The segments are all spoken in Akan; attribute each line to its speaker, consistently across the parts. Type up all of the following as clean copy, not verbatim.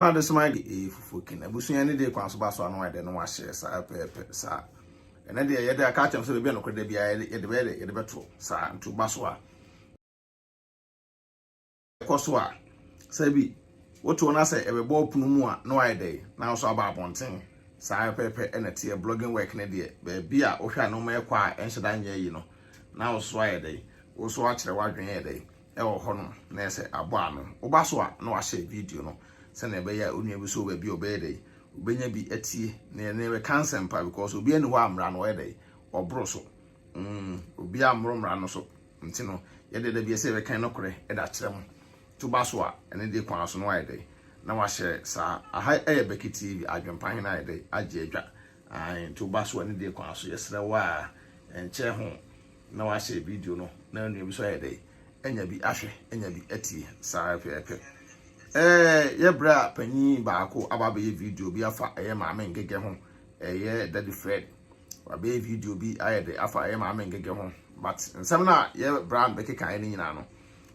Speaker 1: Father Smiley, if we can, we see any day comes back so I don't know share, sir, sir. And then the catch him so the Beno could be a the better, sir, to Baswa. Coswa, Sabi, what to say, every ball punumua, no idea, now so about one thing, sir, paper, and a tear blogging work in a day, beer, or no more quiet, and sedan, you know. Now so a day, also watch the wagon a day, El Honor, Nessa, Abano, Obaswa, no, I say video, no. Send be ya onye bi so ba bi obede obenya bi atie na ne cancer mpa because obi ene wa amra no ede obro so obi amro no so nti no ye de bi ese be kan no kore e da kire mo to baso a ene de kwan so no ede na wa hye sa aha e Becky TV adwempan na ede age adwa ai to baso ene de kwan so yesre wa enche ho na wa hye video no na enu bi so ede enya bi ahwe enya bi atie sa pepe yebra panyi baako ababe video bi afa maame ngege ho Daddy Fred wabe video bi ayede afa maame ngege ho but nsem na yebra be kekan ni nyina no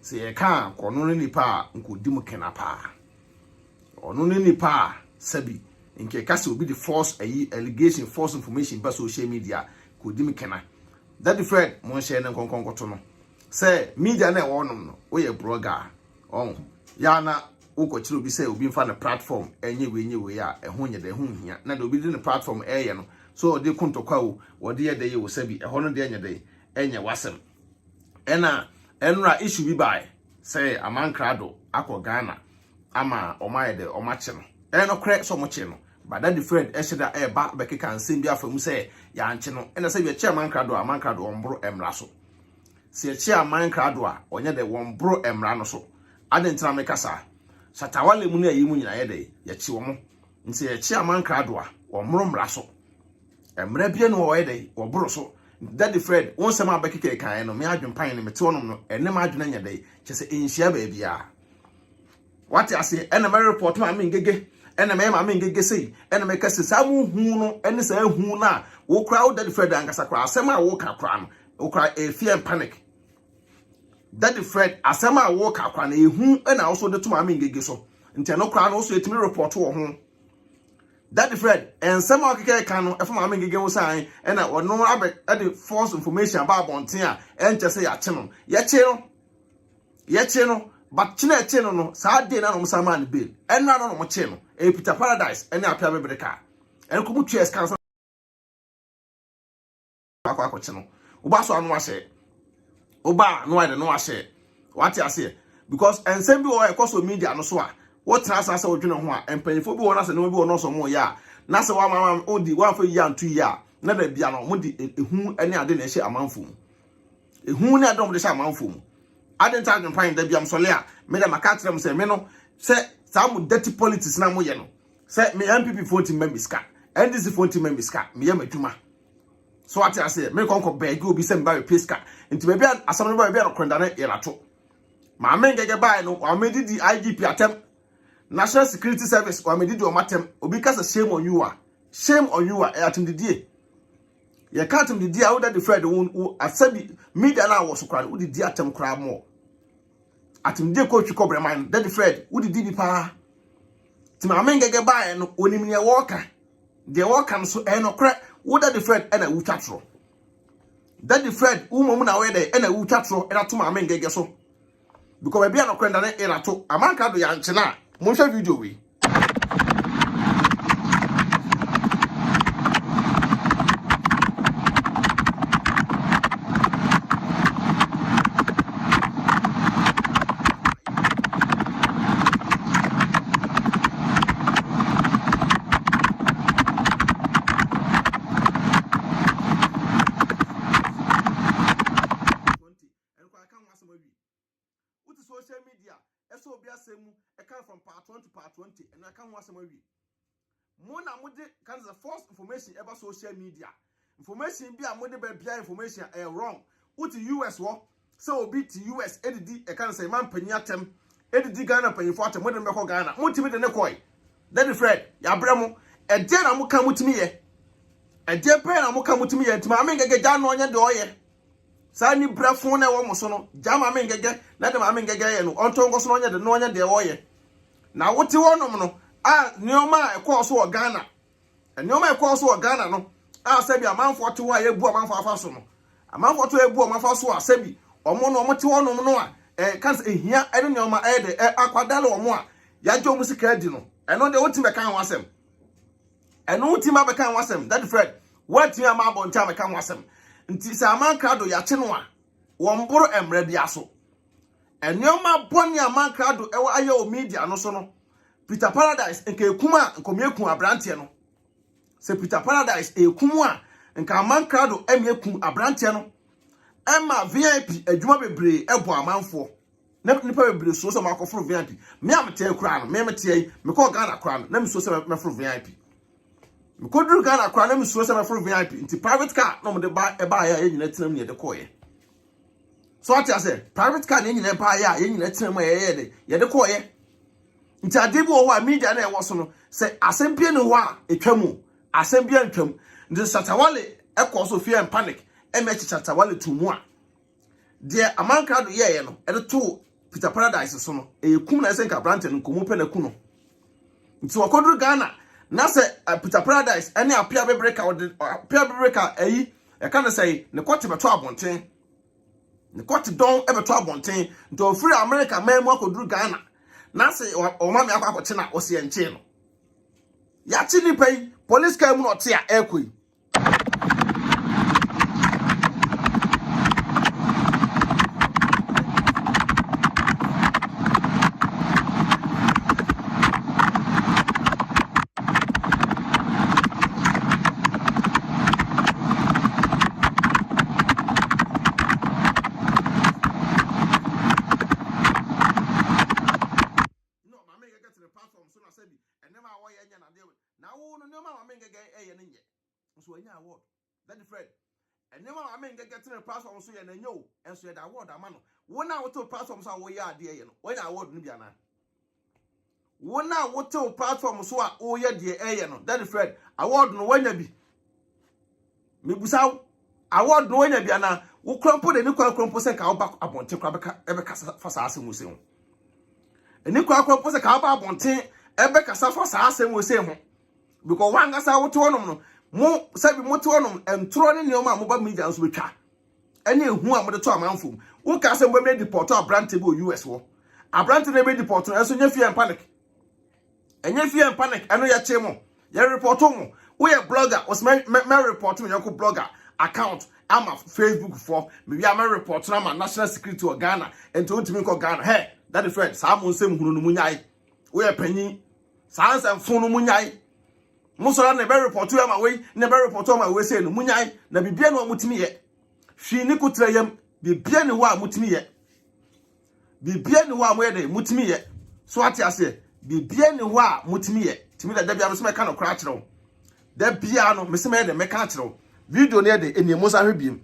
Speaker 1: se ye kan kono ni nipa nkodim kena pa ono ni nipa sabi nke kase obi the false allegation false information ba social media kodim kena Daddy Fred mo share ne konkonkoto no se media na wonom no wo ye blogger ya na ukochiro bi say obi mfa na platform enye we a ehun nye de ehun hia na de obi de na platform eye no so de kuntokwa wo de ye de ye wo sabi ehon no de enye de enye wasem enra issue bi bai say amankrado akọ Ghana ama omaye de omache no no kre so moche no but Daddy Fred esheda ba bekeka nsem bi afamu say ya nche no ena say be che amankrado ombro emra so se che amankrado a onye de wombro emra no so adentra mekasa Satawale mu na yi mu nyina ye de ye chi wo mo nti ye chi amankrado a wo mro mra so emra bia no wo ye de wo boro so Daddy Fred won sem abekeke kan no me adwempan ne mete wonom no ene ma adwena nya de chese enhia ba bia what I say ene me report ma me ngege ene me ma me ngege sei ene me kase sa mu hu no ene sa hu na wo kra wo Daddy Fred angasa kra asem a wo ka kra no wo kra fear and panic Daddy Fred asema walk akwa na ehu na also de to ma ngege so nti no kra no so etimi report wo ho Daddy Fred ensema okeke kan no efo ma ngege wo sai na wono abe de false information about bonten a enche se ya che no but chine che no sa de na no sama ne bill enra no mo che no Peter Paradise ene apia bebreka en ko mutu eskan so akwa che no wo ba so anu ase Oba no I don't know share what I say because and same be o social media no so a what trans asa odwene ho a empanifo bi wona se no bi wona so mo ya na se wa mama odi wa fa ya ntu ya na da bia no mo di ehu ene ade na ehye amanfo mu ehu ne adom de hye amanfo mu ade nta adwempan da bia msole a me da maka kire se me no se some dirty politics na mo ye no se me MPP 40 members ka NDC 40 members ka me ye madwuma so what I say me konko beg obi se mba peska nti be bia asam no ba bia no krenda na yelato ma me ngege bai no wa me di IGP atem National Security Service wa me di o matem obi kasa shame on you atem didie ye ka atem didie a wo Daddy Fred wo asabi media na wo so kra wo di atem kra mo atem die ko twi kobre man Daddy Fred wo di bi pa ti ma me ngege bai no onim ne wo ka de wo kan so no kra wo Daddy Fred ena wu twatro Daddy Fred umomu na we dey ena wu twatro era to ma ngege so because bia no kwenda na era to amanka do ya nche na mo hwe video we social media eso obi asemu e come from part 1 to part 20 and I can want some wi mo na mo de kan the false information about social media information bi a mo de ba bia information wrong uti US wo so obi ti US edidi e kan say man panyi atem edidi Ghana panyi fo atem mo de meko Ghana mo timi de ne koi Daddy Fred ya bre mo e de na mo kan mo timi ye e de pe na mo kan mo timi ye tima ame ngege ja no onye de oye Sani brafo na wo mo so no jama mengege na de ma mengege ye no onto ngo so no nya de no nya de wo ye na wote wonom no Neoma ɛkɔ so wɔ Ghana. Neoma ɛkɔ so wɔ Ghana no. Sɛbi amanfo to wa yebu amanfo afa so no. Amanfo to ebu amanfo so sɛbi ɔmo no ɔmo te wɔnom no a kan sɛ ehia ɛne neoma de akwadale ɔmo a yagye ɔmo sika di no. Ɛno de wotim bɛka ho asɛm. Ɛno wotim abɛka ho asɛm. That Fred, wotim ama abɔnta bɛka ho asɛm. Nti sɛ amankrado yakye no a wɔmboro emre bia so. Neoma bɔne amankrado ɛwɔ ayɛ o media no so no. Peter Paradise nke ekuma nkomieku abrante no. Se Peter Paradise ekumu a nka amankrado emieku abrante no. Emma VIP adwuma bebre ebo amanfo. Na nipa bebre so makoforo VIP. Me amte akura no, me mete me ko Ghana akura no, na me so se meforo VIP. Me ko duru Ghana akura na me so se meforo VIP. Nti private car no me de ba ya nyina tinam ne de koye. So what I say, private car ne nyina ba ya nyina tinam ye de koye. Nti ade bi wo a media na e wo so no, se asempie ne ho a etwamu, asempie ntwam. Nti Shatawale ekoso fear and panic. MH Shatawale tumu a de amankrado ye no e to Peter Paradise so no e kum na se nka brante no komu pe na ku no. Nti wakoduru Ghana na se Peter Paradise ene apia bebreka ayi e ka na say ne kote beto abonten, ne kote don e beto abonten. Nti ofiri America memu akoduru Ghana na se o ma me akwakote na o se enche no ya chi ni pai police car mu no te a ekoi. So any award that the Fred and never I mean get to the platform so you know and so the award amano one hour to platform so we are dear you know when award nibiana one hour to platform so oh yeah dear you know that the Fred award no when be me busaw award no when be ana wo krompo de ni krompo se ka oba abonte krabeka ebeka fa sa asem wose ho eni krompo se ka oba abonte ebeka sa fa sa asem wose ho because one gasa wo to onom no mo sabi mo to onom entro ne neoma mo ba media nso betwa ene ehu a mo de to amanfo wo ka se mo be deport abrante bo US wo abrante ne be deport no enso nya fear and panic enye fear and panic eno ya che mo ya report mo wo ye blogger was me report me yanko blogger account ama Facebook for me we am report na ma national security of Ghana ento ntimi ko Ghana hey that is friend sa mo nsem hunu no munyai wo ye panyin sa nsem fun no munyai Musora ne be report to am we ne be report to am we say no munyai na bibia no mutimi ye hwi ni kutra yam bibia ne ho a mutimi ye bibia ne ho a mo ye de mutimi ye so ate ase bibia ne ho a mutimi ye timi da bia no so me ka no kra kire wo da bia no me se me de me ka kire wo video ne de eniemu sa hwebiem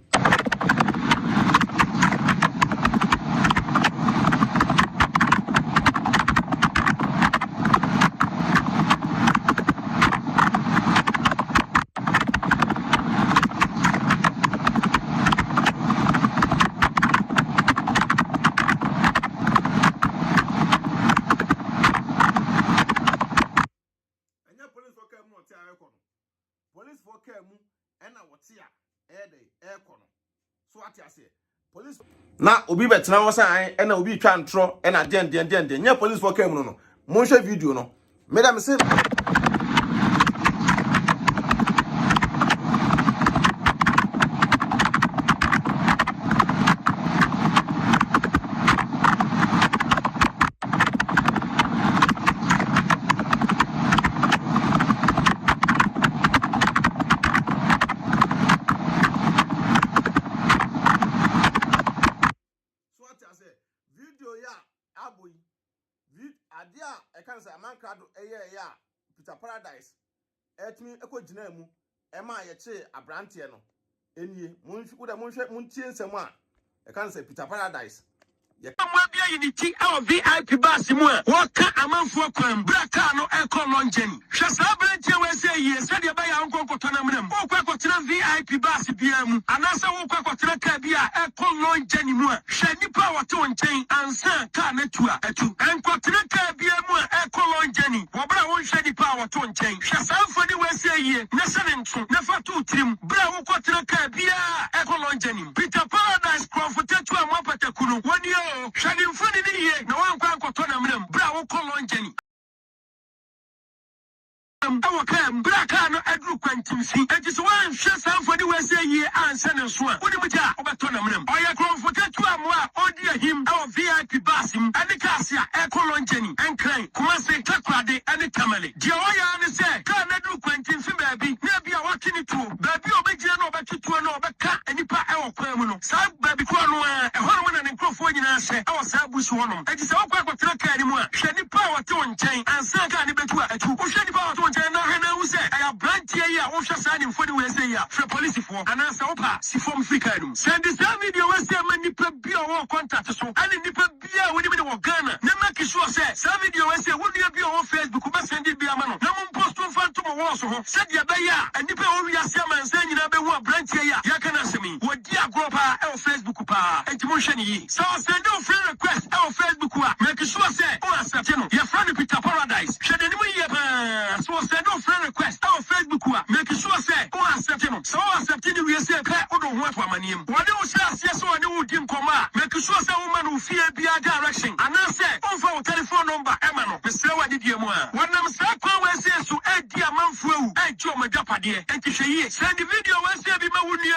Speaker 1: police for care mu ena wote a kono so ate ase police na obi betena wo san ena obi twa ntro ena den nya police for care mu no mo hwe video no me da me se video ya aboyi adia e kan say amankrado eye ya Peter Paradise etimi ekogina mu e ma ye che abrante no enie munfiku da muntie nsem a e kan say Peter Paradise ye mwa bia yiditi e VIP bus mu a wo ka amanfo kwan braka no e ko longen hwe sa abrante we say ye se de ba ya nkonkoto na mnam wo kwa kwotena VIP bus bia mu anasa wo kwa kwotena ka bia e ko longen mu a hwe nipa wote wonchen ansa ka na tua atu enkwotena ka bia mu a e ko longen wo bra
Speaker 2: won shedi power to nchen hwe sanfo ni we say ye na se ne nto na fa to trim bra wo kwotena ka bia e ko lonjenim Peter Paradise Crawford Patakunu, 1 year, Shadim Funny, no one can go to them, Bravo Colonjani. Our cam, Bracano, Andrew Quentin, and just one shut down for the USA year and send us one. What do we do about Tonam? I am Crawford or dear him, our VIP Basim, and the Cassia, Ecolonjani, and Crank, Kumase, Takrade, and the Tamale. Joya and said, Can Andrew Quentin, baby, maybe I walk in it too, baby, Obediano, but to know about cat and the pa our criminal. Sab baby Crono, a Horman and Crawford, and I say, our Sabush one. I just hope I got to look anymore. Shady power to unchain and Saka and Betua, a two, Shady power to unchain. I have brand here, Osha signing for the USA for police for and answer Opa, Sifom Fikadum. Send this video, West Mani Pabia or contact so and in the Pabia with him in Ghana. Namaki sure says, some video, I say, would you be on Facebook? Who send it be a man? No one post to fan to my walls, said Yabaya, and the Peoria Saman saying, you brand here, Yakanasami, what dear Gropa, our Facebook, and Timoshani. So send no friend request, our Facebook, make sure say, oh, Satino, your friend Peter Paradise. Should anybody so send no friend request, our Facebook, make sure say, oh, Satino. So accepting we say, I don't want for my name. What do you say, yes, or no, Dim Coma, make sure say, woman who fear be a direction. And I say, over telephone number, Emano, Mr. Wadidiamua. When I'm stuck, I say, so, dear man, flew, I join my Japadi, and to say, send the video, I say, be my would be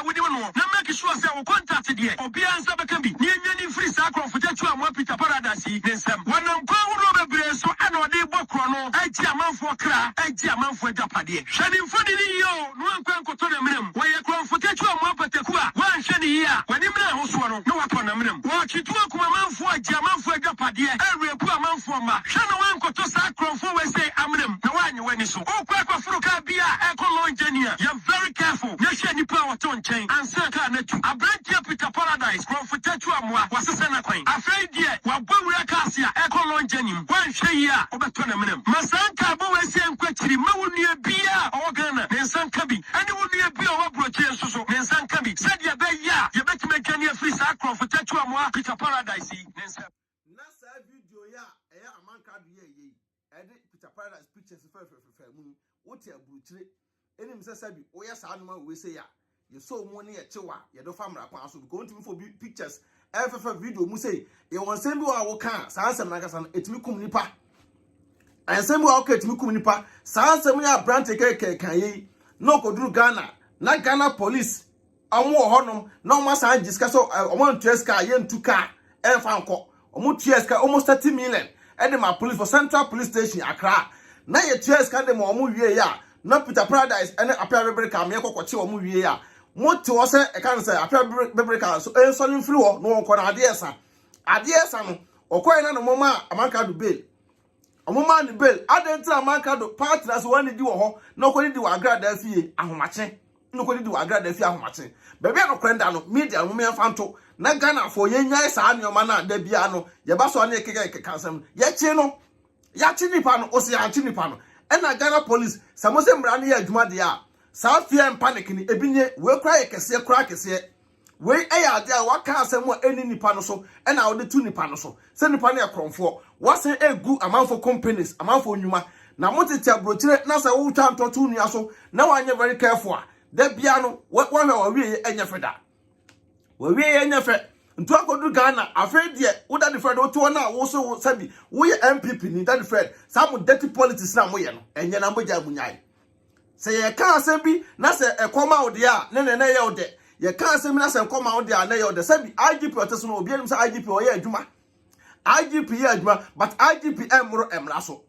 Speaker 2: with you. Now make sure say, we contact the or be answer can be near any free sacro for that you are Peter Paradise. When I'm going so I know they walk on, I dear man for cry, I dear man for Japadi. Shining for the yo, no one can go to the minimum. Why you come for that you are Patakua, one shady here, when you know who's no upon a minimum. Watch it walk with a man for a German for Japadi, every poor man for ma. Shana one go to sacro for we say Amrim, the one you went so. Oh, quack of Frucabia, Echo Engineer. You're very careful. No shady power to chain and Saka Netu. A brand here Peter Paradise, Crawford Tetuamwa, was a Senna coin. Afraid yet, while Bura Cassia, Echo Longenim, one share over tournament. Masanka Bowe Sam Quetri, Mawunia Bia, Organa, Nansan Kabi, and you would be a Bia or Brotier Suso, Nansan Kabi. Said ya Baya, you better make any free sacro for Tetuamwa, Peter Paradise, Nansan.
Speaker 1: Nasa video ya, a man card ye, edit Peter Paradise pictures for moon, what ya butcher. Any Mr. Sabi, or yes, animal we say ya. You saw money at Chiwa, you don't family council going to me for pictures. FF video, Musay, you want send you our car, Sansa Nagasan, it me come nipa. And send you our cat me come nipa, Sansa me a brand take can ye, no go do Ghana, not Ghana police. I want honum, no mass I discuss. I want to car, yen 2 car, and found call, almost 30 million. And my police for Central Police Station, Accra. Now your chairs can them or move ya. No Peter Paradise and a pair of breaker, me ko chi omu wie ya. Mo to o se e kan say a pair of breaker so en so ni firi ho no ko na adiesa. Adiesa no okoi na no mama amanka do bail. Omoma ni bail adentra amanka do partners one di wo ho no ko di wa agrada fie ahomache. No ko di wa agrada fie ahomache. Bebe no kwenda no media mo me fanto na Ghana for yenyan sa anyoma na da bia no ye ba so na ekeka kansam. Ye chi no ya chi nipa no o se ya chi nipa no. And a Ghana police, some of them ran here, Jumadia. South fear and panic in the Ebine, will cry a cassia crack as yet. Way a there, what can some more any Nipanoso, and now the 2 Nipanoso. Send Nipania Crom for what's a good amount for companies, amount for Numa. Now, what is your brochure? Nasa old time to 2 Niaso. Now I'm very careful. The piano, what one hour we and your feda. We and your fed. Nto akodu Ghana afred de woda de fred oto na wo so sabi wo ye MPP ni that fred some dirty politics na moye no enye na moja munyai se ye ka asem bi na se ekoma wo de a ne ye wo de ye ka asem na se ekoma wo de a na ye wo de sabi IGP oteso no obi anim se IGP o ye adwuma IGP ye adwuma but IGP emro emra so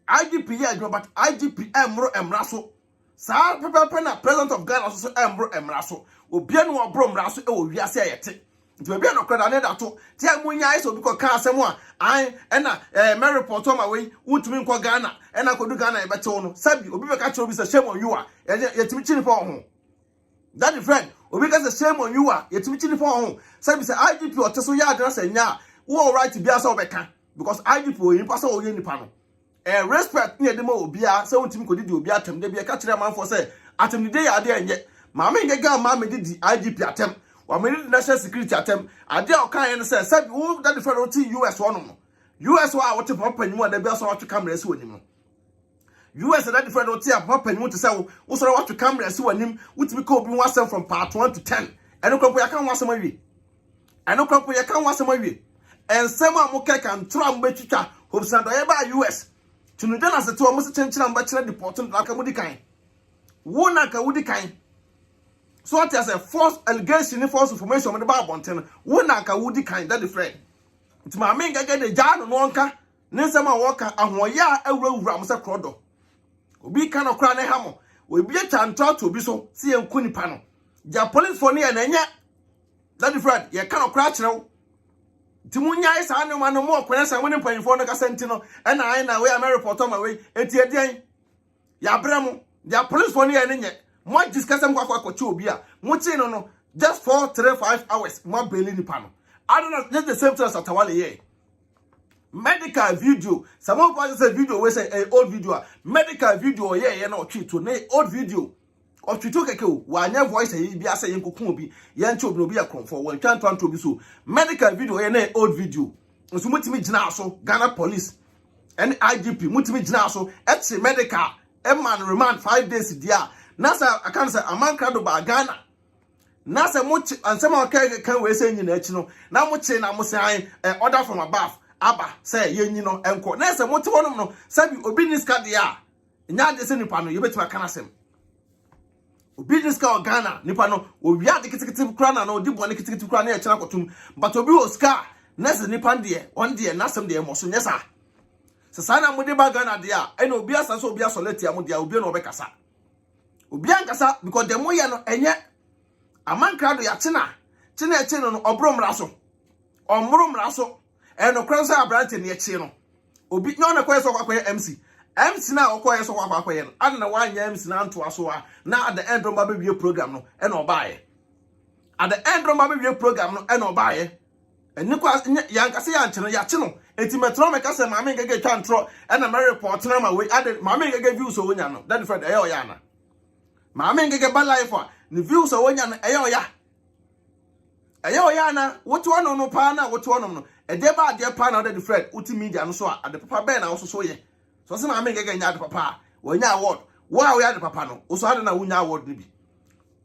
Speaker 1: IGP ye adwuma but IGP emro emra so sa pepe na president of Ghana so emro emra so obi anu obro emra so e wo wiase ayete to be no credit na to tia munya iso bi ko ka asem a an na me report on my way wutumi nko Ghana na kodu Ghana e bete no sabi obi be ka che obi say shame on you a yetimi chini for ho that the friend obi ka say shame on you a yetimi chini for ho sabi say IGP oteso ya address anya wo right bi asa obeka because IGP o yin pasa o yin nipa no respect ne de ma obi a say wutumi kodi di obi atem de bi ka kire man for say atem de ya de enye ma me ngega ma me di IGP atem or national security attempt. I dare kind say, said, who that the federal US one. US what to pop and you want the best or to come as with him. US that different otia papa ni to say wo so what to camera si wanim wutimi ko bi wasem from part 1 to 10 eno kropo ya kan wasem awie eno kropo ya kan wasem awie ensem a mo keka ntra mbetwitwa hobsan do ye ba US tunude na se to mo se chenchira mba kire deport na ka mudi kan wo na ka wudi kan so what as a false allegation false information mo de ba bonten wo na ka wudi kan that different ntima me ngege de jano no nka nsem a woka ahoya awurawura mo se krodo obi kan okra ne hamo obi chanto to obi so se yenku nipa no ja police for ne na nya that different ye kan okra kirew timunya isa anu manu mo okra sa woni panfo no kasenti no e na ai na we am report on my way enti edian ya bremu ja police for ne na nya mo discuss am kwa kwa obi a mo chi no just 4-3-5 hours mo beli nipa no I don't know just the same thing as Atawale here. Medical video. Some of us say video we say old video. Medical video yeah na treat to na old video. Of twito keke o wa nya voice e bi asa yen kokun obi yen che obi ya konfo won twan twan to bi so. Medical video yeah na old video. Nso mutimi gina so Ghana police and IGP mutimi gina so etche medical e man remand 5 days dia. Na sa akan say amanka do ba Ghana. Na say much ansema kan we say nyina achi no na muche na mo say order from above aba say yenyi no enko na say mote wonom no sabi obi niska de a nya de say nipa no yebetima kana sem obi niska Ghana nipa no owia de kitikiti kura na odi bone kitikiti kura na e kira kotum but obi oska na say nipa de on de na sem de mo so nyesa se na mo de ba Ghana de a ena obi asa so obi asoleti am de a obi no obekasa obi ankasa because the mo ye no enye amankrado ya chena no obrom raso omrom raso eno kwanso abrante ne echi no obi no na kwaso kwakoye MC na okoye so kwakoye no adna wanya MC na nto aso a na at the end of my baby program no eno obaaye at the end of my baby program no eno obaaye eni kwa yankase ya nche no ya chi no enti metro me kase maame ngege twa ntro ena me report na ma we ade maame ngege views so wonya no that friend eyo ya na maame ngege ba life a ni views so wonya no eyo ya na wotu ono no pa na wotu ono no ede ba ade pa na the friend uti media no so a ade papa ben na wo so ye so se maame ngege nya ade papa wonya award wo a wo ya ade papa no wo so ade na wonya award ni bi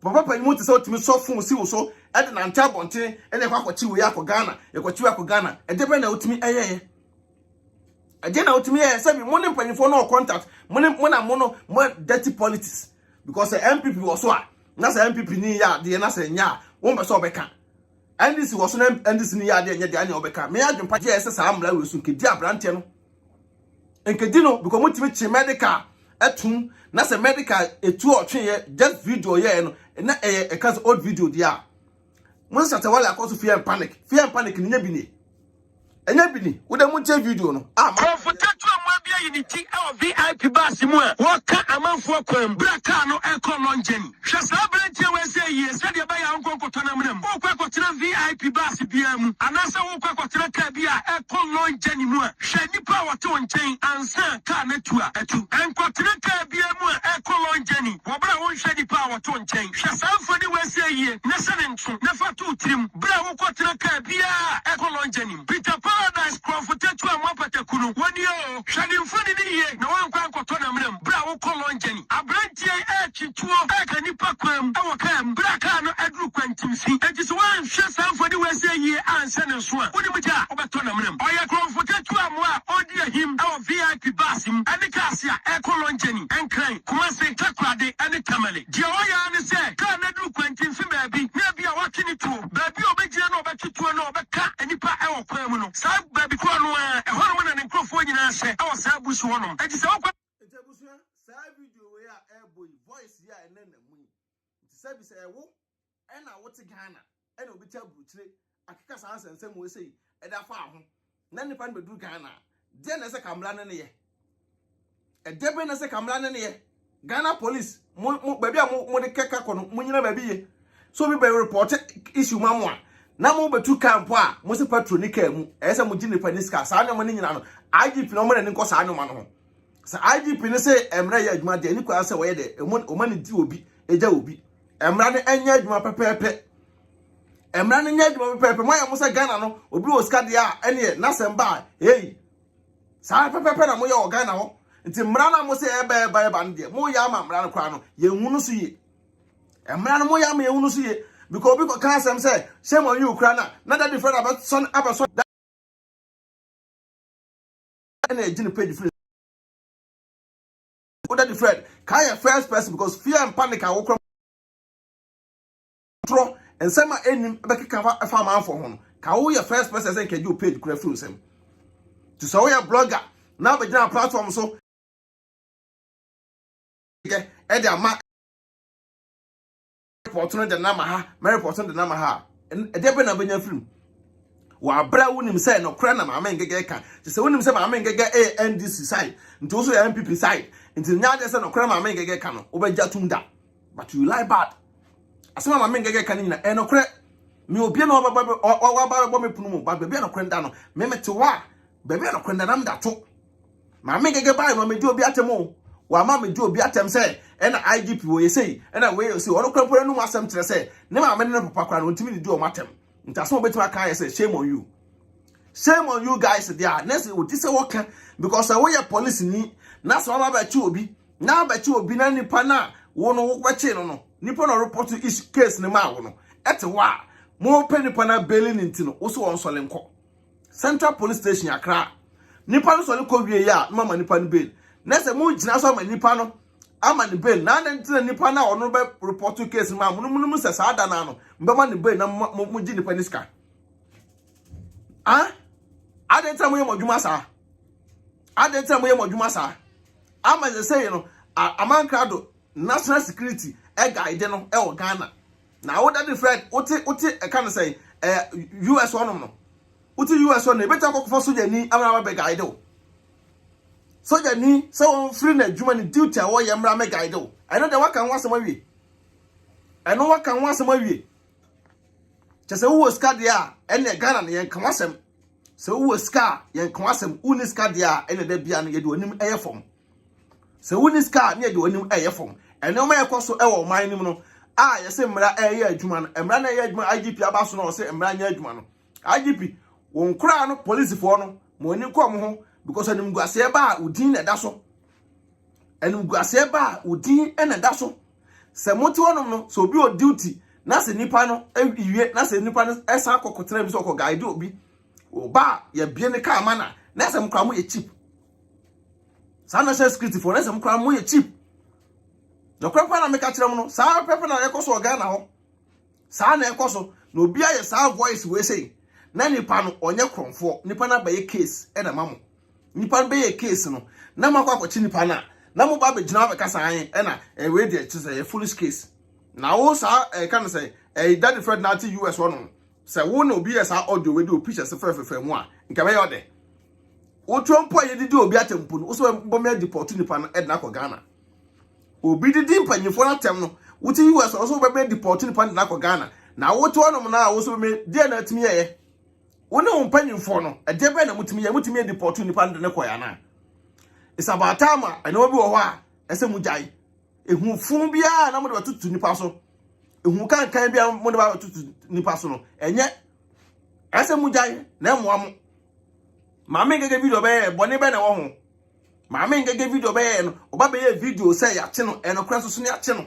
Speaker 1: papa pa nyimu ti se otimi so fun si wo so ede na nta bonte ene kwa kwachi wo ya ko Ghana e kwachi wo ko Ghana ede be na otimi eye ede na otimi eye se bi mo ne mpanyifo no contact mo dirty politics because the MPP was so na se MPP ni ya de na se nya wo be so obeka NDC was so NDC ni ya de nya de anya obeka me adwempa je ese sa amla we so nke di abrante no nke di no because mo timi chi medical etum na se medical etu otwe ye just video ye no na e cause old video dia mo Atawale akoso fear and panic ni nya bi ni enya bi ni wo de mo che video no
Speaker 2: Unity our VIP bus mu a woka amanfo akwam braka no ekolonjeni hwesa branche we say yes said e ba ya nkonkotona mnam wokwa kwotena VIP bus bia mu anasa wokwa kwotena ka bia ekolonjeni mu a hwe nipa wote wonchen ansa ka na tua atu enkotena ka bia mu a ekolonjeni wobra won hwe nipa wote wonchen hwesa mfoni we say ye na sene nto na fatu trim bra wokwotena ka bia ekolonjeni Peter Paradise Croftetu amapatakunu woni o hwe Funny ye na wan kwa kotona mrem bra wo kolonjeni abrantie chituo ka nipa kwam awokam bra ka no adru kwantimsi ejise wan hwe sanfodi we say ye anse ne so a woni muja obetona mrem oya Croftetu amwa odi ahim awo VIP basim ane kasia kolonjeni enkran kuma se takrade ane kamale je oya ne se ka na adru kwantimsi baabi na bia wakini to baabi obegire no obetutuo no obeka nipa awo kwam no sa baabi ko no e hono mo na ne Crofo nyina se awo sa busu hono enti se okwa
Speaker 1: etebusu sa video we a airboy voice ya enena mu enti se bi se ewo ena wote Ghana ena obi ta buchire akeka sa ansensem we sei eda fa ho na nipa no bedu Ghana de na se kamla ne ye edebe na se kamla ne ye Ghana police baabi a mo de keka kono mo nyina baabi ye so bi be report issue mamu a na mo betu camp a mo se patronika mu ese mo gine paniska sa na mo ne nyina no IGP no mo ne nko sa anoma no sa IGP ne se emra ya adwuma de ni kwa se wo ye de o ma ne di obi eja obi emra ne anya adwuma pepepe emra ne nya adwuma pepepe mo ya mo se Ghana no obi o ska de a ene na semba hey sa pepepe na mo ye o Ghana ho nti mmara na mo se ebe bande mo ya ma mmara no kwa no ye hunu so ye mmara no mo ya ma ye hunu so ye because obi can say shame on you Ukraine na that different about son that na ejini page free that different can you first person because fear and panic are work control and some enim be can farm am for hono ka wo your first person say can you page kura free sem to so your blogger now be na platform so e dey ama report the number ha me report the number ha e dey be na benya film wa bra wonim say no kra na mama ngege ka say wonim say mama ngege ANDC side nti also MPP side nti nya dey say no kra mama ngege ka no obegya tumda but you lie bad asema mama ngege ka ni na no kra me obi na wa me punu mu ba be no kra nda no me mete wa be no kra nda nam da to mama ngege ba no me di obi atemu wa mama di obi atem say na IGP wo ye say na we say ono kra pora no asem kire say ne mama ne papa kra no ntimi di o matem ntaso betima kan say shame on you guys there next we say work because we are police ni na so ba chi obi na ba chi obi na nipa na wo no wo chi no nipa no report issue case ni ma wo no ete wa mo pe nipa na bail ni ntino wo so won sole nko Central Police Station Accra nipa no sole ko wie ya mama nipa ni bail next mo gina so ma nipa no ama ni bail na ntina nipa na ono be report case ma munum se sa da na no mbema ni bail na mo gi nipa ni ska adenta mo ye modwuma sa ama ze say no amankrado national security e guide no e wo Ghana na wo that friend oti e kan say US one no oti US one e beta kokofo soja ni amara be guide o soja ni so free na adwuma ni duty a wo ye mra me guide o I know the work kan wasem awie chese wo ska dia ene Ghana na yen kan wasem se wo ska yen kan wasem uni ska dia ene da bia no ye de onim eye fom se uni ska ne de onim eye fom ene o ma yekoso e wo man nim no ye se mra eye adwuma no mra na eye adwuma IGP abaso no se mra nya adwuma no IGP won kura no police fo no mo ni kom ho because anim guase ba udin na da so anim guase ba udin na da so se moti wonom no so obi o duty na se nipa no ewie na se nipa no esa akokotra bi so ko guide obi oba ye bie ne ka mana na se mkra mo ye cheap sa national security for na se mkra mo ye cheap no kra na me ka kire mo no sa pepe na ekoso Ghana ho sa na ekoso na obi aye sa voice we say na nipa no onye kromfo nipa na ba ye case e na mamo nipa no ba ye case no na makwa akochi nipa na mo ba be gina be kasa an e na we dey say a foolish case na wo sa kan say that friend na ti US one say wo na obi yes audio we do picture se fefe mu a nka be yode wo trompo ye didi obi atempu no so bo me deport nipa no edna ko Ghana obi didi mpanyifo na tem no wo ti US so be deport nipa na ko Ghana na wo to no na wo so me dia na timi ye wo na mpanyifo no ede be na mutimi deport nipa na ko ya na it's about time I know bi wo ho a ese mu jai ehun fun bia na mo de batutu nipa so ehun kan bia mo de batutu nipa so no enye ese mu jai na mo am ma me ngege video be boni be na wo ho ma me ngege video be no oba be ye video say ya che no enokra so ni ache no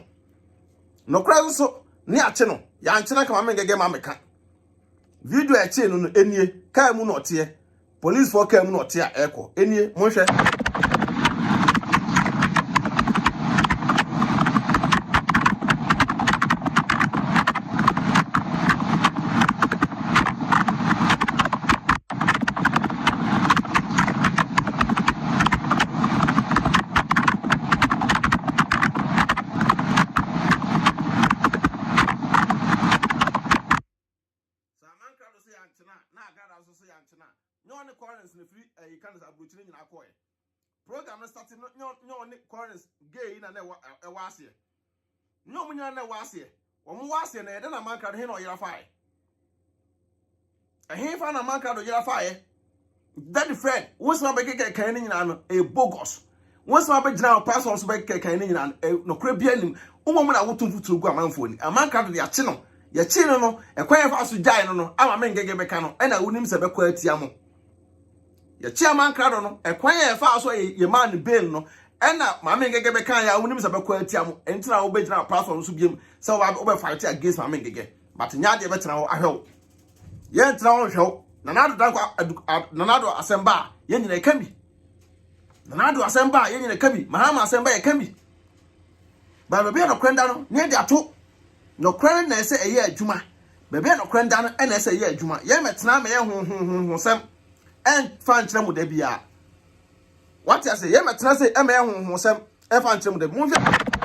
Speaker 1: nokra so ni ache no ya nche na ka ma me ngege ma me ka video e che no enie kai mu no ote police for kai mu no ote a eko enie mo hwe no currents in free you can abroach ni na akoye program starting no currents gay na e wase no munya na wase wo mu wase na yede na manka he no yera fae he fa na manka do yera fae that friend won't be keke kan ni nyina no e bogus won't be gina pastor so be keke kan ni nyina no kra bia nim umo mu na wotum futuru gu amanfo ni amanka do ya che no ye che no e kwan fa so jai no ama me ngege beka no e na wonim se be kwa atia mo Ye chairman crowd no e kwan ye fa so ye man bail no ena maame ngege be kan ya wonim se be kwa atia mo entina wo be gina platform so biem se wo be fight against maame ngege but nya de be tena wo ahwew ye ntina wo hwew nanado dankwa nanado asemba ye nyina kami nanado asemba ye nyina kami mahama asemba ye kami ba be no kwenda no ne de ato no kwenda na se eye adwuma be no kwenda no ena se eye adwuma ye metena me ye ho sem en fan kyerɛ mu da bia what I say ye metena say e me ho sem e fan kyerɛ mu da mu hwɛ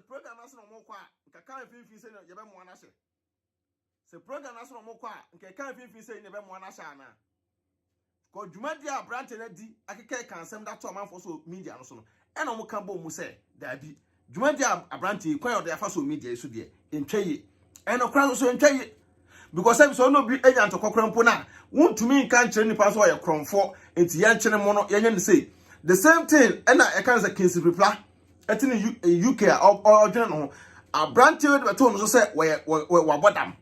Speaker 1: program aso no mokwa nka kan fifi se ye be mo na hye se program aso no mokwa nka kan fifi se ye be mo na hye ana ko dwumadi a branch na di akeka kansem da to amanfo so media no so no e na mo kan bo mu se da bi dwumadi a branch kwan odo ya fa so media so de entwaye e no kran so entwaye because say so no bi enya ntokokran po na wontumi nka nkyere nipa so ye kronfo enti ye nkyere mo no ye nya ne say the same thing e na e kan say Kingsley reply etini UK or no a brand new de beton so say we abodam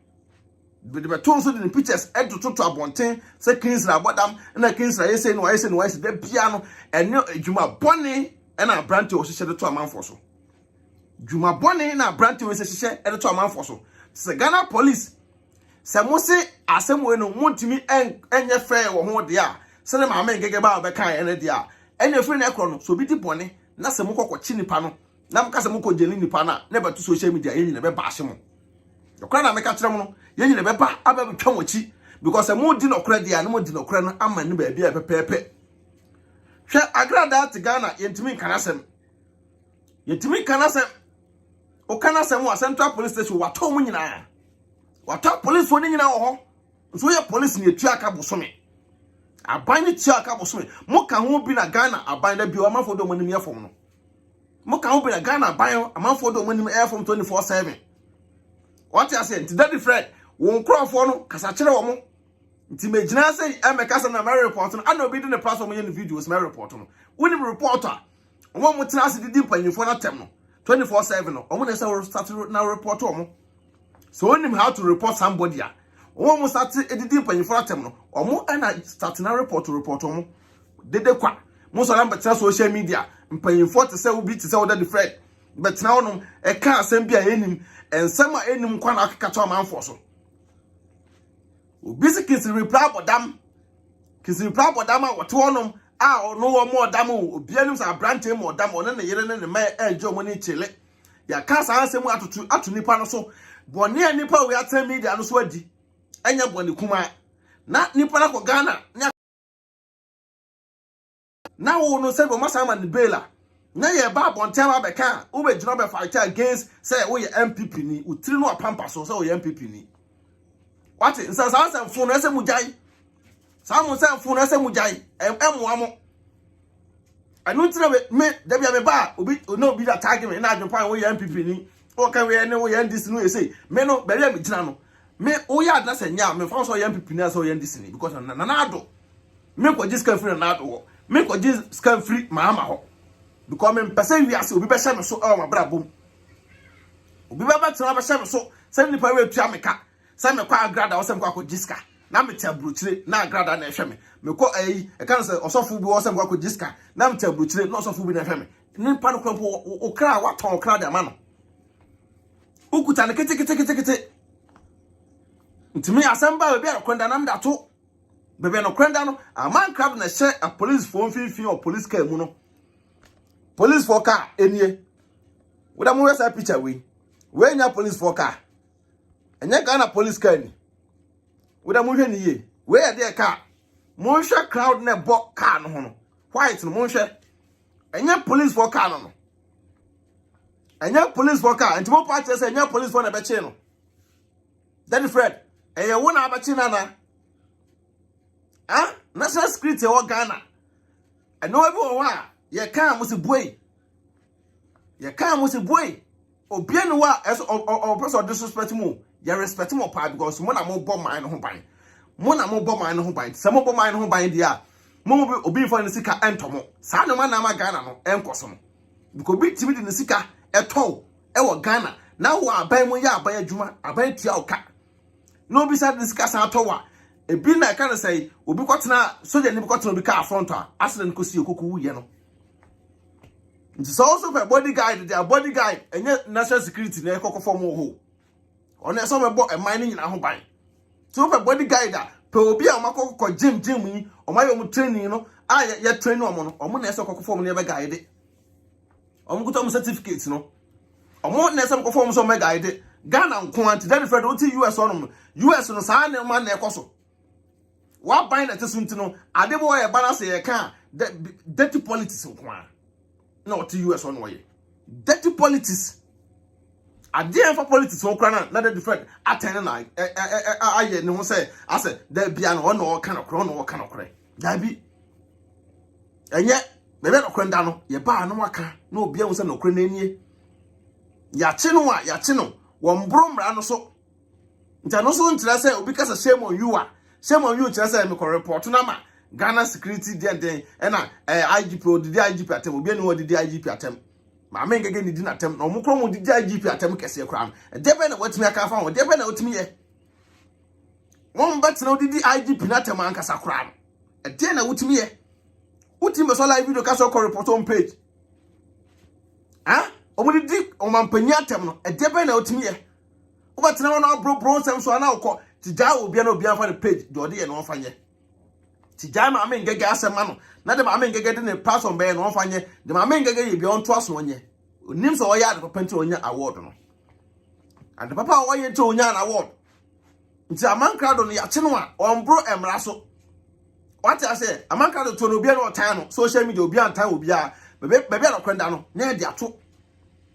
Speaker 1: the beton so the pictures edo to abonten say Kingsley abodam na Kingsley you say no I say the bia no enyo adwuma bone na brand new so hye to amanfo so dwuma bone na brand new so hye edo to amanfo so say Ghana police say mo say asem we no montimi enye fair wo ho de a say na maame ngege ba be kan ene de a enye free na ekro no so bi di bone na se mukoko chi nipa no na mka se muko jeli nipa na na betu social media yenyi na be baahye mo okra na meka kire mo no yenyi na be ba aba betwa mochi because se mu di no okra dia na mu di no okra no ama ne ba bia pepepe hwe agrada at Ghana yentimi kanasem o kanasem wa Central Police Station wato mu nyina wato police woni nyina wo ho so ye police ni etu aka bosome aban ni tia aka bosome mo ka ho bi na Ghana aban da bi o amafo do monim yefom no mo ka ho bi na Ghana aban amafo do monim yefom 24/7 what you say nti daddy Fred won krofo no kasa kire wo mo nti megina say emeka say na my report no ana obi di ne platform ye no videos my report no woni reporter wo mo tena ase didi panyimfo na tem no 24/7 no o mo na say we start na report o mo so onim how to report somebody a wo mo start edidi panyimfo atem no omo na start na report omo dede kwa mo so na betena social media mpanyimfo te se obi te se oda the Fred betena wono e ka asem bia enim ensem a enim kwa na akeka to amanfo so obi se Kingsley reply bodam a wote wonom a no wo mo odam obi anim sa branch mo odam one ne yere ne ma ejo mo ni chele ya ka sa asem atu nipa no so bone nipa we atem media no so adi anya bone kuma na nipa na ko Ghana na wo no say bo masama ni bela na ye ba bonten ba beka wo be gino be fight against say wo ye MPP ni utiri no apampa so say wo ye MPP ni what nsa sa mfo no ese mujai sa mo se mfo no ese mujai emwa mo anu tire me da bia me ba obi no bi da tag me na adwopan wo ye MPP ni o ka we ne wo ye ndisi no ye say me no be me gina no me o ya adna se nya me fa so ye MPP ni so ye ndisi ni because na ado me ko jiska free na ado me ko jiska free mama ho because me person wi ase obi be hye me so e ma bra bom obi be tena be hye me so se nipa we tua meka se me kwa agrada wo se me kwa ko jiska na me tia bruchire na agrada na ehwe me ko ayi e kan se osofo bi wo se me kwa ko jiska na me tia bruchire na osofo bi na ehwe me nipa no kwa o kra wa ton kra de ama no ukuta ne kete ntimi asamba be akwenda na mda to bebe no kwenda no aman crab na hye a police phone fin or police car mu no police for car enie we da mo wesa picture we nya police for car enya Ghana police car ni we da mo hwe ni ye we ya de car mo hwe crowd na bo car no ho no white no mo hwe enya police for car no enya police for car ntimo pa che say enya police for na be che no Daddy Fred eye wo na abachi na national security wa Ghana eno ebi wo wa ye kan mo se boy ye kan mo se boy obi anu wa eso o person disrespect mo ye respect mo pa because mo na mo bo man no ho ban mo na mo bo man no ho ban se mo bo man no ho ban dia mo obi fo ne sika entomo sa no ma na ma Ghana no enkoso no because obi timi di ne sika eto e wo Ghana na wo aban mo ya aban adwuma aban tia oka no bi sa ne sika sa to wa ebi na ka ne say obi kwotena soja ni bi kwotena obi ka front a accident ko si ekoku wuye no. It's also for bodyguard, their bodyguard, and yet national security na ekoko form ho. On e so me bo e mining in ho ban. So for bodyguard pe obi a makoko gym yi, o ma yo mu training no, ya train no mo no, o mo na so kokko form na be guide. O mo kuto mo certificate no. O mo na so kokko form so me guide. Ghana nko anti that friend o ti US on US no sa na ma na ekoso. Wa ban na tesunti no, ade bo e balance ye kan dirty politics nko an. No, to US on way. Dirty politics. I dare for politics on crana, not a different. I tell you, I no say, I said, there be an one or kind of crown or kind of cray. There be. And yet, the red of Crandano, ye bar no waka, no Beyonce no cranny. Yachino, Yachino, one broom ran so. It's an also interested because of shame on you are. Shame on you, just a report to Nama. Ghana security there and IGP or the IGP attempt will be no the IGP attempt. My main again didn't attempt no more the IGP attempt can see a crime. A depend what me I can find, depend what me. One but no the IGP not a man can say crime. A dinner with me. What him was all I video castle report on page. Ah, or would it dig on my penyatem? A depend what me. But now bronze so I now call to Jaw will be no be on the page, Jordi and one fine. Tijama amen gege asema no na dem amen gege de ne pass on be no fanye dem amen gege ye bi on to aso onye onim so oya de papa nti onya award no and the papa oye nti onya an award nti amankrado no ya che no a on bro emra so what I say amankrado to no bia no time no social media obi an time obi a bebe no kwenda no na de ato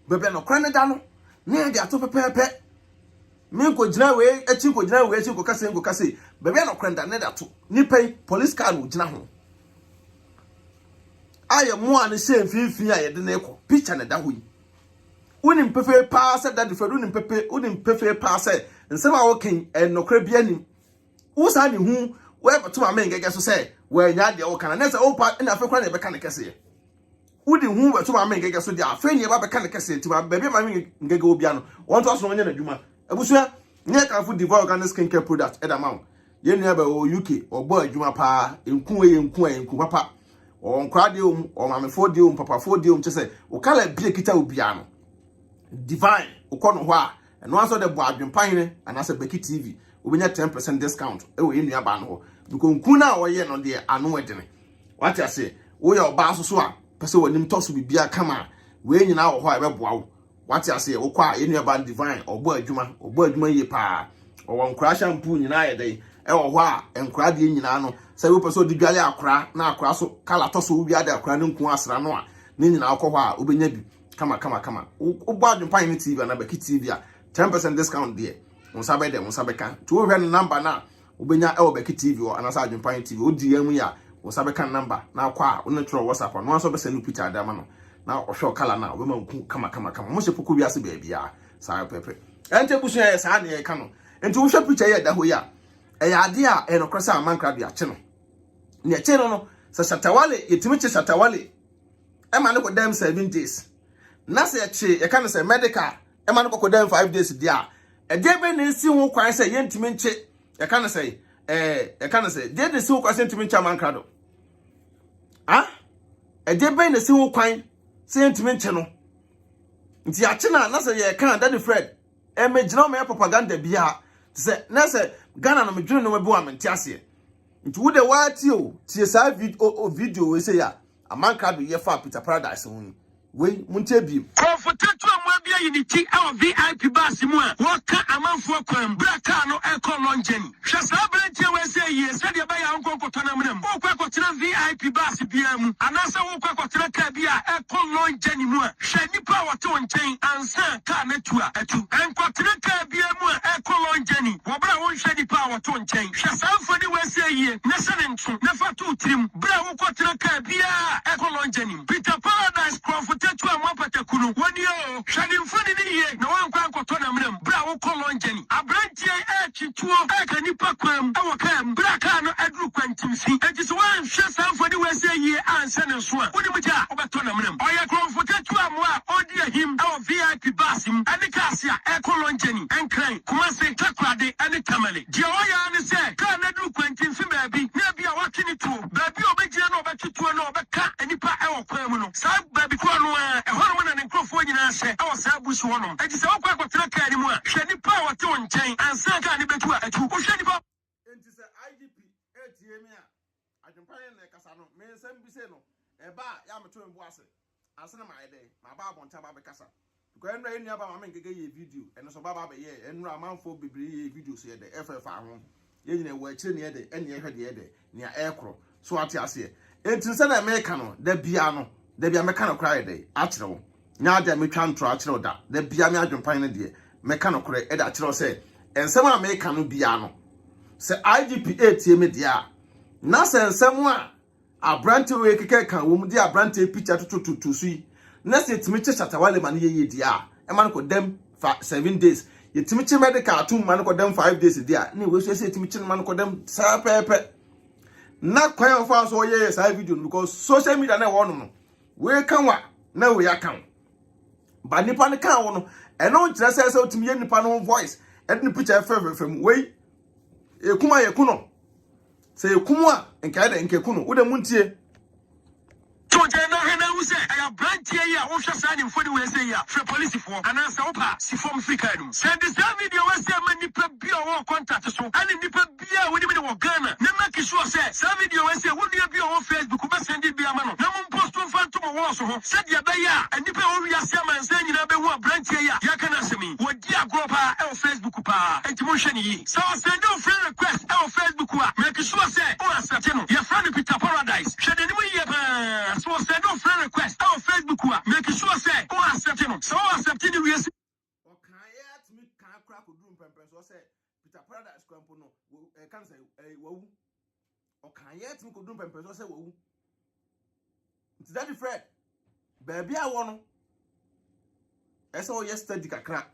Speaker 1: bebe no kwenda no na de ato pepepe me ko gina we echi ko gina we echi ko kase bebe no kwenda na da to ni pay police car no gina ho aye mo an se mfimfin a ye de na eko picture na da ho yi unim pepe pa se da defedu unim pepe pa se nsem a wo ken enokra bia nim wo sa ni hu we beto ma men gege so se we nya de wo kana na se wo pa na afa kwa na be kana kase udi hu beto ma men gege so de afa ni e ba be kana kase ti ba bebe ma men gege obi ano won to so no nya na dwuma Abusia, near Carrefour Diva organic skincare products at amount. Ye never UK or boy Juma pa, in Papa, or on Cradium, or Mamma Fordium, Papa Fordium, to say, O Cala Biakita Ubiano. Divine, Oconwa, and once of the Bob Pine, and as a Becky TV, we net 10% discount. Oh, in your banho. Because Kuna or yen on the annual. What I say, we are Basso Swan, Paso and him toss with Bia Kama, when you now why wow. What I say, o kwa any about divine or boy juma ye pa or one crash and poo in a day, or wha and crab in Yano, say we pursue the galley cra, now crasso, calatoso, we are the cranum quasranoa, meaning alcohol, ubenebi, come on, o bad and pine TV and a Becky TV, 10% discount there. On Saturday, on Sabecan, 2 number now, Ubena El Becky TV or an Sergeant Pine TV, O DM ya, or Sabecan number, now qua, unnatural WhatsApp, and once of a send Peter Damano. Now or show color now women come most people be as a baby sa pepe ente busu ya sa na e kanu ente wo hwe picture ya da ho ya e ya ade a e no krasa amanka bia che no ne che no sa Shatawale yetimi che Shatawale e ma ne ko dem 7 days na se che e kan se medical e ma ne ko dem 5 days dia e de be ne si ho kwan se yentimi nche e kan se de de si ho kwan se yentimi nche amanka do e de be ne si ho kwan sentiment no nti achina na se ye kan Daddy Fred e me gina me propaganda bia se na se Ghana no me dwene no be wa me ntiase nti wo de wati o tie sa video we se ya amanka do ye fa Peter Paradise ho we muntie bi konfotetu amwa bia yiniti our VIP bus mu a wo ka amanfo kwam braka no e ko London hwe sa brantie we se ye se de ba ya nkonkoto na mnam wo kwa kwotena VIP bus bia mu anasa wo kwa kwotena ka bia e ko London mu a hwe nipa wote wonchen ansa ka na tua atu enkwotena ka bia mu a e ko London wo bra wo hwe nipa wote wonchen hwe sa mfoni we se ye na se ne nto na fa to trim bra wo kwotena ka bia e ko London Peter Paradise konfotetu amwa patakuru
Speaker 2: kunu wani o hwade mfoni ne ye na wankwa ankoto na mram bra wo kolonjeni abrantie chituo aka nipa kwam e wakam bra ka no adru kwantimsi enti so wan hwe sanfodi we say ye ansa ne so a woni muja obeto na mram oya kromfo tatu amoa odi ahim e VIP basim ane kasia e kolonjeni enkran kuma se takrade ane tamale je oya ne se ka na adru kwantimsi baabi na bia wakini to baabi obegye na obetutuo na obeka nipa e wakwam no sa baabi ko no e hono na ne krofo nyina se e wasa busu hono enti se wakwa kwatena ka ni mu a hwe nipa wote won nchen ansa ka ni betu a atu hwe nipa
Speaker 1: enti se IGP ATM a adwempane na kasa no me nsam bi se no eba ya meto mbu ase asena ma ede ma ba abonta ba be kasa because enra eni aba ma me ngege ye video eno so baba be ye enra manfo bebre ye video so ye de FF ahun ye nyina wo akire ne ye de ene ye hwede ye de ne ekro so ate ase enti se na me ka no da bia me ka no kra ye de akire wo nya da me twa ntro akire wo da bia me adwempane ne de me ka no kra e da akire wo se ensem a me ka no bia no se IGP ATM dia na se ensem a abrante we keke kan wo mu dia abrante picture tututu sui na se timi che Shatawale man ye dia e man ko dem 7 days ye timi che medical atum man ko dem 5 days dia na we so se timi che man ko dem sa pepe na kwan of us so ye sa video because social media na wo no we kan wa na we akan ba nipa ne kan wo no e no kire se timi ye nipa no voice e ne picture fefefem we e kuma ye kuno se kumwa enkaida enkekuno wo de muntie
Speaker 2: toje na hena use aya branch ye ya wo hwe sa ni mfodi we say ya hwe police fo anansa wo pa si form fika dum send this video we say ma nipa bia wo contact so ani nipa bia wo ni me wo Ghana na make sure say sa video we say wo dia bia wo Facebook ba send it bia ma no na mo post to fan to mo wo so ho se dia ba ya nipa wo wi ase ma nsa nyina be wo branch ye ya kana semi wo dia group a e Facebook pa enti mo hwe ni yi so send your friend request e Facebook a make sure say o accept no your friend Peter Paradise hwe de ni mo ye ba so send your friend request on Facebook wa make sure say o accept no so accept ni we say
Speaker 1: o kan ya timi kan kra ko dum pempen so say Peter Paradise kwampo no kan say wawu o kan ya timi ko dum pempen so say wawu it's that Fred baby a wo no ese o yesterday kakra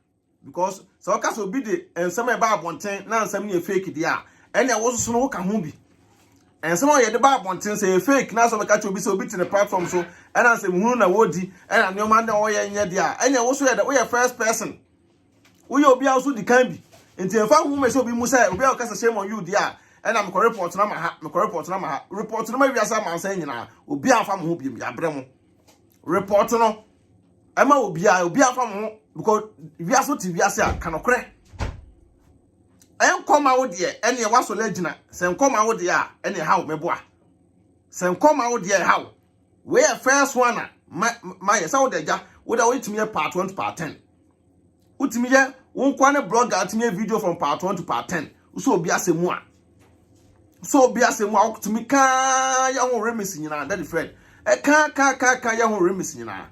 Speaker 1: because so ka so bi de ensem e ba abonten na ensem ni fake dia ene wo so no ka ho bi ensem o ye de ba abonten say fake na so be ka obi say obi ti ne platform so ena ensem hunu na wodi ena nyoma na wo ye nye dia ene wo so ye de wo ye first person wo ye obi a so di kan bi enti enfa hu me say obi mu say obi a ka say shame on you dia ena me report na ma ha report na ma wi asa ma nsa nyina obi a fa mo ho bi ya bre mo report no ema obi a fa mo ho because wi aso ti wi ase a kanokre enkoma wo de ene e waso legina se enkoma wo de a ene ha wo meboa se enkoma wo de ha we first one my say wo de ja wo da wo timi part 1 to part 10 utimi ye wo kwa ne blogger timi video from part 1 to part 10 so obi asemu a utimi ka ya ho remix nyina that friend e ka ya ho remix nyina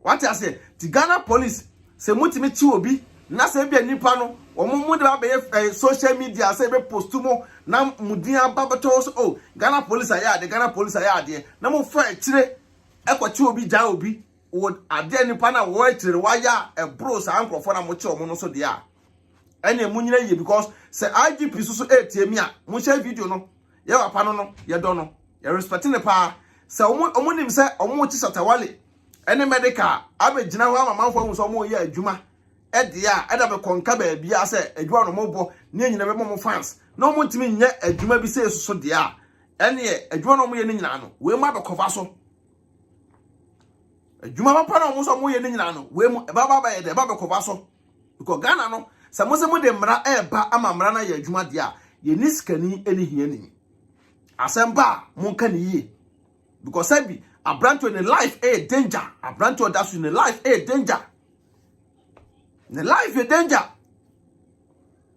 Speaker 1: what I say the Ghana police se mutimi chi obi na se bia nipa no omo de ba be social media se be post mo na mudin ababato so oh Ghana police ayade na mo fa ekire ekwachi obi ja obi wo ade nipa na wo ekire wa ya e bro sa ankrofo na mo che omo no so de a ene mu nyina ye because se IGP so ATM a mo share video no ye wa pa no ye do no ye respect ne pa se omo nim se omo chi Shatawale ene medical abegina ho amamanfo hu so omo ye adwuma edia eda be konka ba bia se adwuma no mobo ne nyina be mo fans no mo ntimi nye adwuma bi se so de a ene adwuma no mo ye ne nyina no we ma be cover so adwuma ba pa no mo so mo ye ne nyina no we mo ba ye de ba be cover so because Ghana no se mo de mra ba ama mra na ye adwuma de a ye ni skani eni hia ni asemba mo nka ni ye because sabi abranto in life danger abranto that's in life danger the life is danger.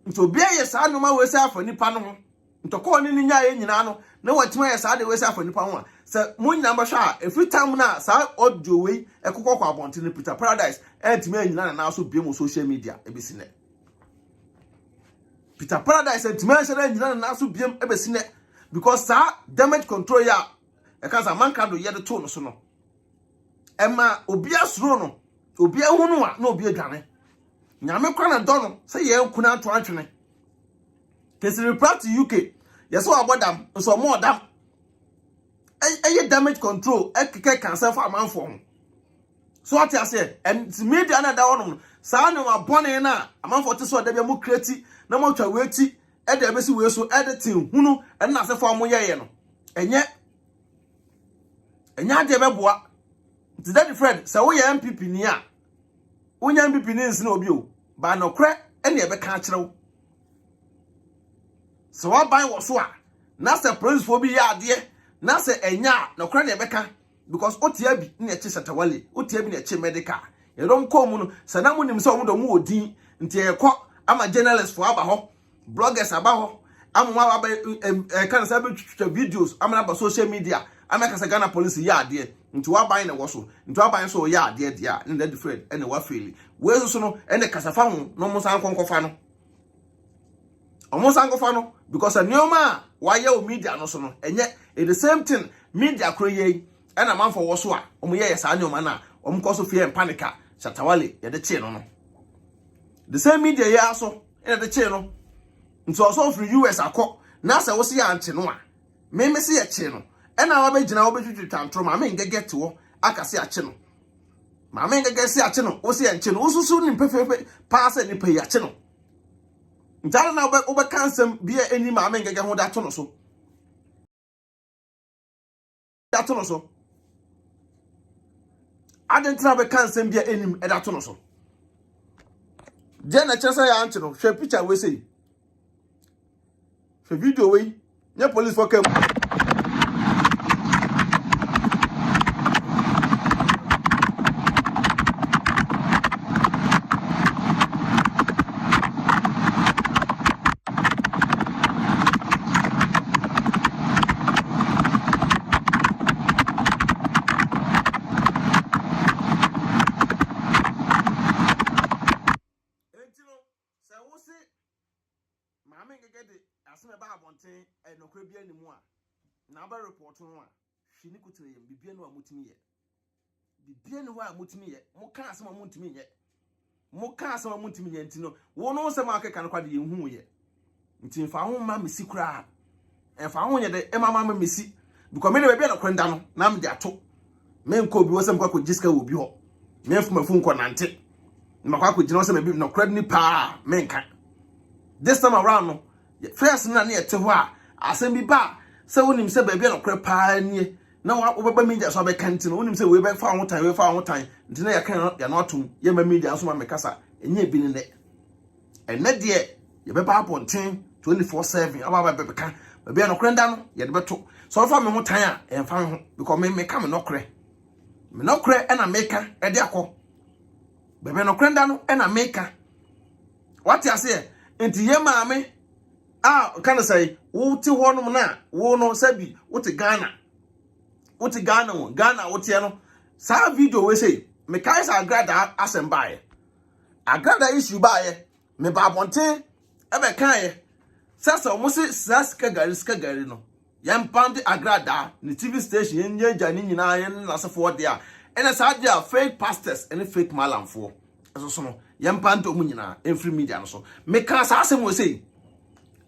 Speaker 1: Nto bia ye sa no ma we say afa nipa no ho. Nto ko ni nya ye nyina no na watima ye sa de we say afa nipa ho. Se mo nyina ba sha every time na sa audio we ekokọ kwa abonte ne Peter Paradise entime nyina na so bia mo social media ebesine. Peter Paradise entime share nyina na so bia ebesine because sa damage control ya e ka sa man ka do ye de to no so no. ema obi asuro no obi ahunu a na obi adwane nyame kwa na do no se ye kuna ato atwene kesi report to UK yeso abodam so mo dam eye damage control ekeke cancer for amanfo ho so what you say and media na da wono saa no abone na amanfo te so da bia mo create na mo twa weti e da besi we so editing hunu en na asefo mo yeye no enye ade beboa nti that friend say wo ye MPP ni a wonya MPP ni nsi na obi o ba no kre ene e be ka kirewo so wa ban wo so a na say police fo bi ya ade na say enya no kre na e be ka because otia bi na eche Shatawale otia bi na eche medical ye don kom no say na munim say omo do mu odin nti e kọ ama journalists fo aba ho bloggers aba ho amwa aba kan say be videos ama na social media ameka say Ghana police ya ade nti wa ban na wo so nti wa ban so ya ade dia na that friend ene wa fail we so no ene kasafa ho no mo san konkofa no omo san konkofa no because anyoma wa ye o media no so no enye the same thing media kroye ena man for wo so a omo ye sa anyoma na omo ko so fear and panic Shatawale ye de che no the same media ya so ene de che no nti also from US akọ na say wo se ya anche no a me se ye che no ena wa be gina wo be twitwi tantro ma me ngege te wo akase ache no ma me ngege se ache no wo se ya nche no wo susu ni pefefe pass ni pe ya che no ntara na wo be kansem bia eni ma me ngege ho da to no so adentra be kansem bia enim e da to no so je na chese ya anche no hwe picture we say hwe video we nya police for cam Mama ngegede aseme ba abonten enokre bia ni mu a na ba report no a hwini kutire yem bibia no a mutimi ye bibia no a mutimi ye mo ka asema mutimi ye mo ka asema mutimi ye ntino wo no sema akeka no kwade ye hu ye nti mfa ho ma mesi kura emfa ho ye de emama ma mesi because me de bibia no kwenda no na me de ato me nko bi wo sem kwa ko jiska wo bi ho me mfu mafu nko nante makwa ko jina wo sem bi no kwade ni pa me nka this time around no first na na yete ho a asem bi ba se wonim se ba bia no kre pa nie na wo beba media so be kanti no wonim se we be fa ho tan nti na ya kan ya no atum ye ma media so ma mekasa enye bi ne de enne de ye be ba ponten 24/7 aba be ka ba bia no kre nda no ye de beto so fa me ho tan a emfa ho because me ka me no kre e na meka e de akọ be no kre nda no e na meka what you say enti ye maame kind of say wuti honum na wo no sabi wuti Ghana wuti no sa video we say me kai sa agrada asembaye agrada issue baye me ba bonten e be kan sasa omo se ska gari no yam pande agrada ni TV station yen ja ni nyina yen na sefo de a ene sa dia fake pastors and fake malamfo eso so no yam pande omo nyina every media no so me kan sa asem we say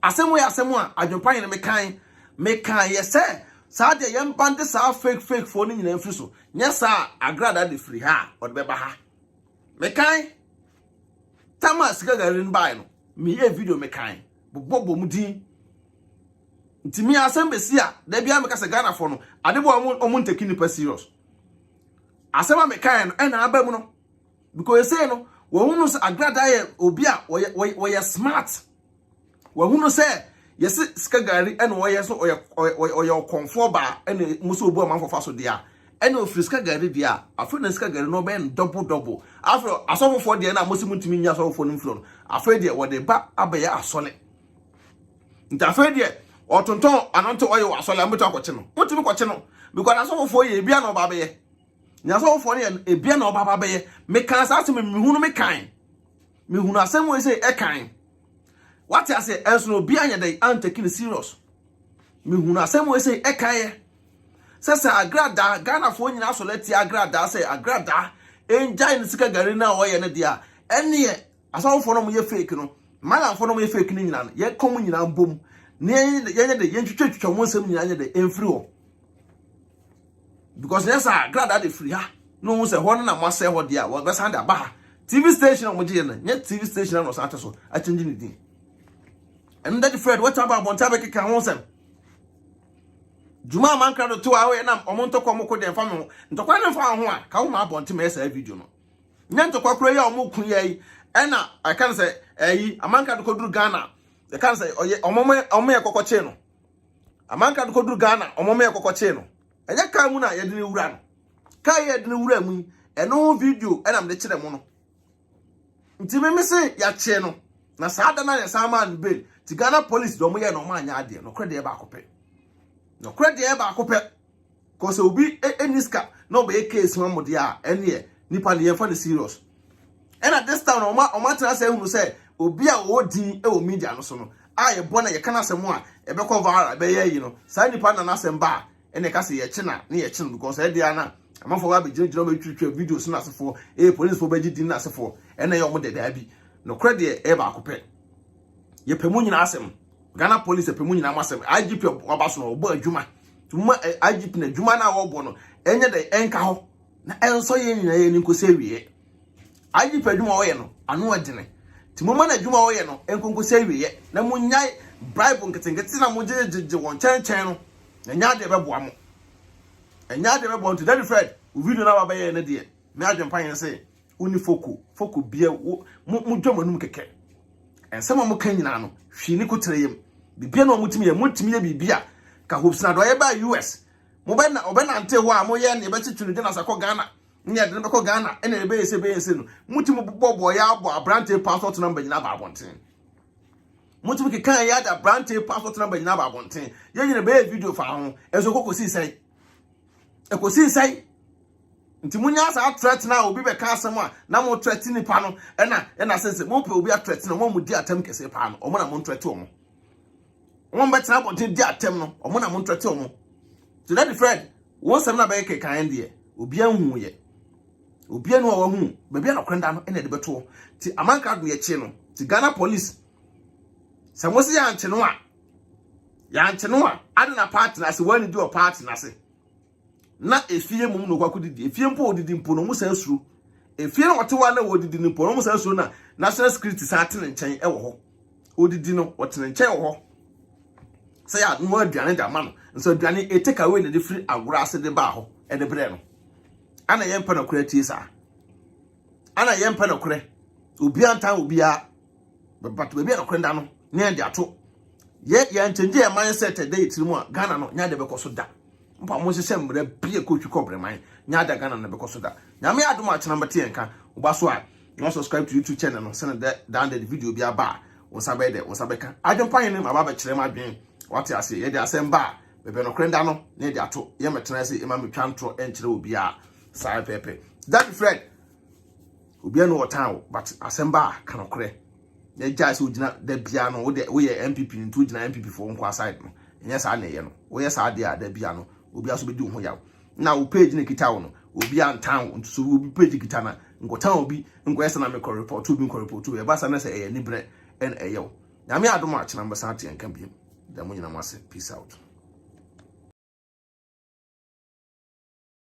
Speaker 1: asemu a adwopan ne me kan ye se sa de yem bande sa fake for ni nyina mfiri so nya sa agrada de free ha o de beba ha me kan Thomas gagarin bai no me e video me kan bobo mu din ntimi asem besi a da bia me ka se Ghana for no ade bo omo nteki ni pa serious asema me kan no e na aba mu no because say no wo hunu agrada ye obi a wo smart wahunu se yesi skagari ene woye so oye comfort ba ene muso obu amanfofa so dia ene ofri skagari dia afro na skagari no ben double afro asofofo dia na mosi muntimi nya asofofo no mfro no afro dia wode ba abaye asole nta afro dia otonton anonto oye asole ambeto akoche no mutimi koche no because asofofo ye bia na oba baye nya asofofo ne e bia na oba baye me kan sa asem me hunu me kan me hunu asem we say e kan what I say else no be anya dey and taking serious me hunu asem we say ekaye Sasa agrada Ghana fo nyina so leti agrada say agrada enjai ne sika gari na wo ye ne dia ene asawfo no mo ye fake no malamfo no mo ye fake ni nyina no ye kom nyina mbom ne ye de ye ntwetwetwa mo nsem nyina ye de emfiri ho because yes agrada de free ha no wo say ho na mo say ho dia wo be san da ba TV station mo je ne TV station no san so a change ni din and that Fred what about bontabe keka ho sem Juma man krado to awe na omontokwa moko de mfa me ntokwa ne mfa ho a ka wo ma bonte me esa video no nya ntokwa kro ya omokun ye ena I can say amanka do koduru Ghana they can say omo ye kokoche no amanka do koduru Ghana omo ye kokoche no enya ka mu na ye de wura no ka ye de wura mu eno video ena me kire mu no nti me se ya che no na saada na ya sama an bail ti Ghana police do mo ye no ma anya ade no krede ba akopɛ no credit e ba akopɛ cause obi eniska no be case one dia ene nipa ne yemfa ne serious and at this time o tell say hunu say obi a o din e o media no so no a ye bona ye kana asem a e be ko viral be ye yi no sa nipa na asem ba ene ka say ye china ne ye china because e dia na amafo wa be jinjiro be twitwa videos na asefo police fo be gidi na asefo ene ye o mo de da bi no credit e ba akopɛ ye pemu nyina asem Ghana police pemu nyina masem IGP obaso no obo adwuma tuma IGP na adwuma na wo bo no enye de enka ho na enso ye nyina ye ni nkosi awie IGP adwuma wo ye no anu adene timoma na adwuma wo ye no enkonkosi awie na munyai bribe nketenkete na mujejeje won chenchen no enya de beboa mo enya de beboa to that Fred video na ba ye na de me adwempan ye say uni foku bia mu dwomanum keke ensema mo kan nyina no hwi ni kotreyem bibia no mutimi ye bibia ka hopes na do ye ba US mo be na ante ho a mo ye ne be titunu de na sakọ Ghana nya de be ko Ghana ene be yese no mutimi bobo ya abo abrante passport number nyina ba abonten mutimi ke kan ya da abrante passport number nyina ba abonten ye nyina be video fa ho enso kokosi sai ekosi sai nti munya asa threat na obi be ka asem a na mo threat ni pa no na sense mo pe obi a threat no mo di atem kese pa no o mo na mo threat o mo be tena bontin di atem no o mo na mo threat o mo to that friend won sem na be ke kan de obi anhu ye obi anu wa hu be bia na kwenda no ene de beto ti amanka do ye chi no ti Ghana police samo se ya nche no a ade na party na se wani do party na se na efie mum no kwakudidi efie mpo odidi mpo no musa asuru efie no wotewa na odidi mpo no musa asuru na national security sa atene nchen e wo ho odidi no wotene nchen wo ho say ya no aduane da ma no nso aduane e take away the free agura ase de ba ho e de bre no ana yempa na kura tie sa ana yempa na kura obi antan obi a but baby na kura nda no ne de ato ye nchenje e mindset e dey tirimu a Ghana no nya de be koso da mpa mo se sembre bie ko twi kobre man nya da Ghana na be koso da nyame adom a chena mbete enka oba so a you subscribe to YouTube channel no send down the video bi aba won sabe de won sabe ka adom pan ne ma ba kire ma dwen what ase ye de asem ba bebe no krenda no ne de ato ye metena se e ma metwa ntro enkire obi a sai pepe that Fred obi no wotan but asem ba kan okre ye jase ogina da bia no wo ye MPP ntu ogina MPP for nko aside no enye sa na ye no wo ye sa de a da bia no obi aso be di ho yaw na wo page ne kita wo no obi antan ntu so obi page kita na ngotan obi ngo yesa na me ko report obi ko report e ba sa na se e ni bre en e yaw nyame adom a chena mbasa ate enka bi da mo nyina mo ase peace out.